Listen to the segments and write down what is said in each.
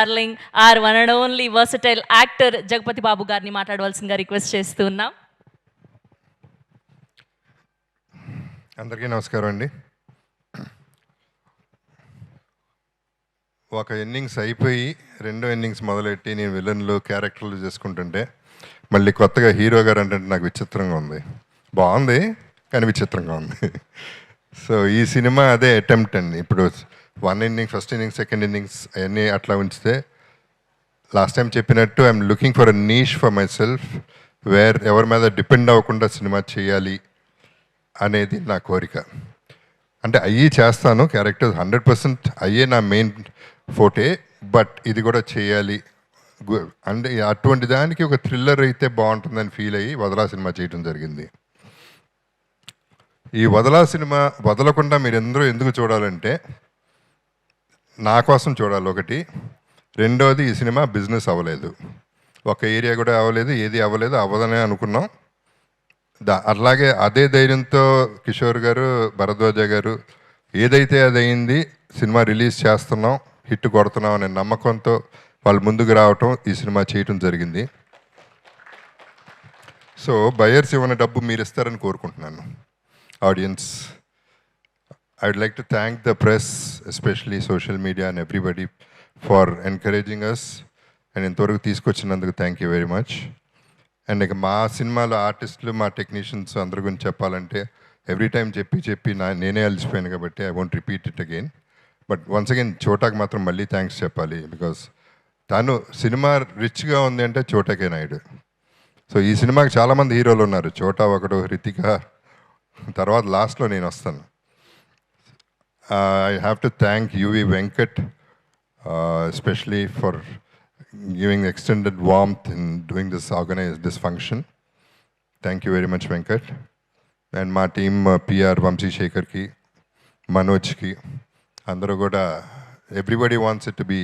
Darling our one and only versatile actor Jagapathi Babu గారిని మాట్లాడవలసిందిగా request చేస్తున్నాం. అందరికీ నమస్కారం అండి. ఒక ఇన్నింగ్స్ అయిపోయి రెండో ఇన్నింగ్స్ మొదలెట్టి నేను విలన్లు క్యారెక్టర్లు చేసుకుంటుంటే మళ్ళీ కొత్తగా హీరో గారు అంటే నాకు విచిత్రంగా ఉంది. బాగుంది కానీ విచిత్రంగా ఉంది. సో ఈ సినిమా అదే అటెంప్ట్ అండి. ఇప్పుడు ఫస్ట్ ఇన్నింగ్స్ సెకండ్ ఇన్నింగ్స్ అవన్నీ అట్లా ఉంచితే లాస్ట్ టైం చెప్పినట్టు I'm looking for a niche for myself where ఎవరి మీద డిపెండ్ అవ్వకుండా సినిమా చేయాలి అనేది నా కోరిక. అంటే అయ్యి చేస్తాను, క్యారెక్టర్స్ 100% అయ్యే నా మెయిన్ ఫోటే, బట్ ఇది కూడా చేయాలి అంటే అటువంటి దానికి ఒక థ్రిల్లర్ అయితే బాగుంటుందని ఫీల్ అయ్యి వదలా సినిమా చేయడం జరిగింది. ఈ వదలా సినిమా వదలకుండా మీరు అందరూ ఎందుకు చూడాలంటే నా కోసం చూడాలి ఒకటి. రెండోది ఈ సినిమా బిజినెస్ అవ్వలేదు, ఒక ఏరియా కూడా అవ్వలేదు, ఏది అవ్వలేదు, అవ్వదనే అనుకున్నాం. అట్లాగే అదే ధైర్యంతో కిషోర్ గారు, భరద్వాజ గారు ఏదైతే అది అయింది, సినిమా రిలీజ్ చేస్తున్నాం, హిట్ కొడుతున్నాం అనే నమ్మకంతో వాళ్ళు ముందుకు రావటం, ఈ సినిమా చేయటం జరిగింది. సో బయర్స్ ఇవ్వని డబ్బు మీరు ఇస్తారని కోరుకుంటున్నాను. Audience, I would like to thank the press, especially social media and everybody for encouraging us and ఇంతవరకు తీసుకొచ్చినందుకు thank you very much. And ఇక మా సినిమాలో ఆర్టిస్టులు, మా టెక్నీషియన్స్ అందరి గురించి చెప్పాలంటే ఎవ్రీ టైం చెప్పి నేనే అలసిపోయాను కాబట్టి I won't repeat it again. But once again చోటాకి మాత్రం మళ్ళీ థ్యాంక్స్ చెప్పాలి. బికాస్ తను సినిమా రిచ్గా ఉంది అంటే చోటాకే నాయుడు. సో ఈ సినిమాకి చాలామంది హీరోలు ఉన్నారు, చోటా ఒకడు, హృతిక, తర్వాత లాస్ట్లో నేను వస్తాను. I have to thank UV Venkat especially for giving extended warmth in doing this function. Thank you very much, Venkat. And my team, PR, Vamsi Shekhar ki, Manoj ki, andaru kuda, everybody wants it to be,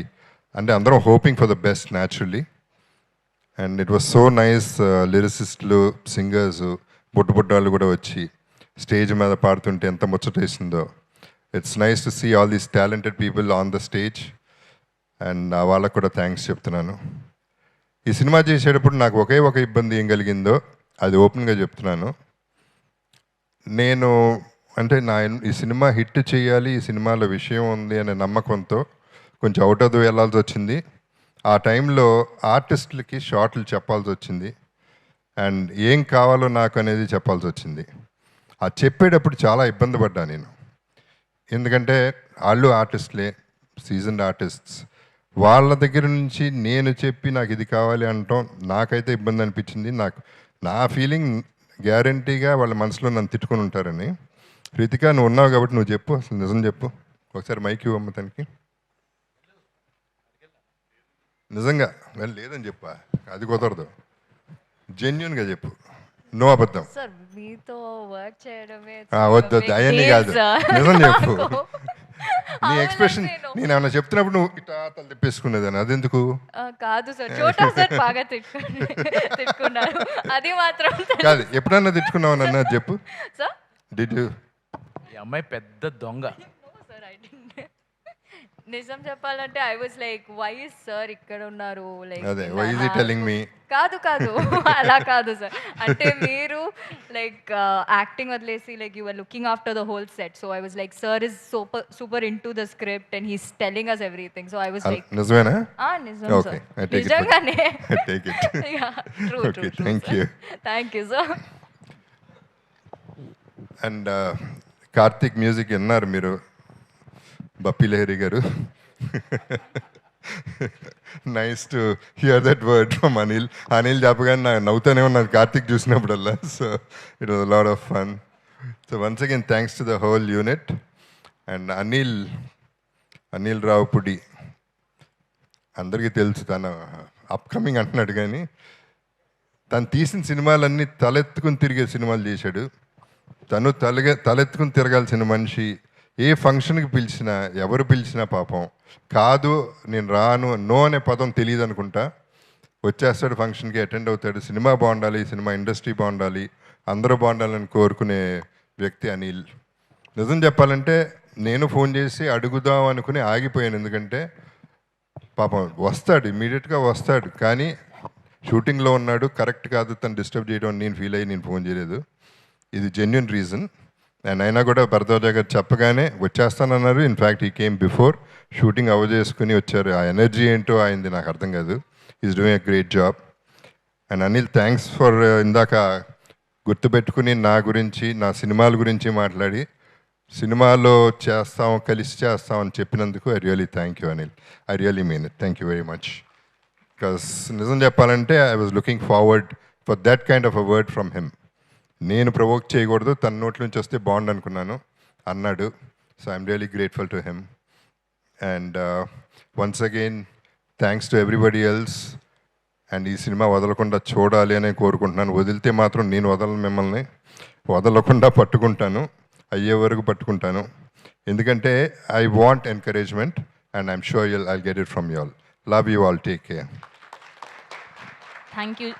and andaru hoping for the best naturally. And it was so nice, lyricists, singers, buttu kuda vachi stage మీద పాడుతుంటే ఎంత ముచ్చటేసిందో. It's nice to see all these talented people on the stage. And వాళ్ళకు కూడా thanks చెప్తున్నాను. ఈ cinema చేసేటప్పుడు నాకు ఒకే ఒక ఇబ్బంది ఏం కలిగిందో అది ఓపెన్గా చెప్తున్నాను. నేను అంటే ఈ సినిమా హిట్ చేయాలి, ఈ సినిమాలో విషయం ఉంది అనే నమ్మకంతో కొంచెం అవుట్ ఆఫ్ ది వెళ్ళాల్సి వచ్చింది. ఆ టైంలో ఆర్టిస్టులకి షార్ట్లు చెప్పాల్సి వచ్చింది అండ్ ఏం కావాలో నాకు అనేది చెప్పాల్సి వచ్చింది. ఆ చెప్పేటప్పుడు చాలా ఇబ్బంది పడ్డా నేను, ఎందుకంటే వాళ్ళు ఆర్టిస్టులే, సీజన్డ్ ఆర్టిస్ట్స్. వాళ్ళ దగ్గర నుంచి నేను చెప్పి నాకు ఇది కావాలి అనటం నాకైతే ఇబ్బంది అనిపించింది. నా ఫీలింగ్ గ్యారంటీగా వాళ్ళ మనసులో నన్ను తిట్టుకుని ఉంటారని. హృతిక, నువ్వు ఉన్నావు కాబట్టి నువ్వు చెప్పు, అసలు నిజం చెప్పు. ఒకసారి మైక్ ఇవ్వమ్మ తనకి. నిజంగా లేదని చెప్పా, అది కుదరదు, జెన్యున్గా చెప్పు, నో అబద్ధం. వద్దు అవన్నీ కాదు, నిజం చెప్పు. నీ ఎక్స్ప్రెషన్ నేను ఏమన్నా చెప్తున్నప్పుడు నువ్వు ఇట్లా తల తిప్పేసుకునేదాన్ని, అదెందుకు? కాదు సార్, చోటా సార్ బాగా తిట్టుకున్నారు, అది మాత్రం కాదు. ఎప్పుడన్నా తిట్టుకున్నావు నన్ను, అది చెప్పు. Sir did you? ఈ అమ్మాయి పెద్ద దొంగ. నిజం చెప్పాలంటే I was like, why is sir ఇక్కడ ఉన్నారు, లైక్ అదే why is he telling me. కాదు అలా కాదు సార్, అంటే మీరు లైక్ యాక్టింగ్ వదిలేసి like you are looking after the whole set. So I was like, sir is super into the script and he's telling us everything. So I was like, నిజమేనా? నిజం sir, నిజంగానే. Take it. True. Okay, thank you sir. And Karthik music విన్నారు మీరు, బప్పి లహరి గారు. Nice to hear that word from Anil చెప్పగానే నాకు నవ్వుతూనే ఉన్నాను కార్తిక్ చూసినప్పుడల్లా. So it was lot of fun. So once again thanks to the whole unit. And Anil Ravipudi అందరికీ తెలుసు, తను అప్కమింగ్ అంటున్నాడు కానీ తను తీసిన సినిమాలన్నీ తలెత్తుకుని తిరిగే సినిమాలు చేశాడు. తను తలెత్తుకుని తిరగాల్సిన మనిషి. ఏ ఫంక్షన్కి పిలిచినా, ఎవరు పిలిచినా పాపం కాదు నేను రాను, నో అనే పదం తెలియదు అనుకుంటా, వచ్చేస్తాడు, ఫంక్షన్కి అటెండ్ అవుతాడు. సినిమా బాగుండాలి, సినిమా ఇండస్ట్రీ బాగుండాలి, అందరూ బాగుండాలని కోరుకునే వ్యక్తి అనిల్. నిజం చెప్పాలంటే నేను ఫోన్ చేసి అడుగుదాం అనుకుని ఆగిపోయాను, ఎందుకంటే పాపం వస్తాడు, ఇమీడియట్గా వస్తాడు, కానీ షూటింగ్లో ఉన్నాడు, కరెక్ట్ కాదు తను డిస్టర్బ్ చేయడం నేను ఫీల్ అయ్యి నేను ఫోన్ చేయలేదు. ఇది జెన్యున్ రీజన్. అండ్ అయినా కూడా భరద్వాజ గారు చెప్పగానే వచ్చేస్తానన్నారు. ఇన్ఫ్యాక్ట్ ఈ కేమ్ బిఫోర్, షూటింగ్ చేసుకుని వచ్చారు. ఆ ఎనర్జీ ఏంటో ఆయనది నాకు అర్థం కాదు. Is doing a great job. And Anil, thanks for ఇందాక గుర్తుపెట్టుకుని నా గురించి, నా సినిమాల గురించి మాట్లాడి సినిమాలో చేస్తాం, కలిసి చేస్తాం అని చెప్పినందుకు I really thank you Anil. I really mean it. Thank you very much. Because నిజం చెప్పాలంటే I was looking forward for that kind of a word from him. నేను ప్రవోక్ చేయకూడదు, తన నోట్ల నుంచి వస్తే బాగుండు అనుకున్నాను, అన్నాడు. So I'm really grateful to him. And once again thanks to everybody else. And ఈ సినిమా వదలకుండా చూడాలి అని కోరుకుంటున్నాను. వదిలితే మాత్రం నేను వదలను, మిమ్మల్ని వదలకుండా పట్టుకుంటాను, అయ్యే వరకు పట్టుకుంటాను. ఎందుకంటే I want encouragement and I'm sure I'll get it from you all. Love you all. Take care. Thank you.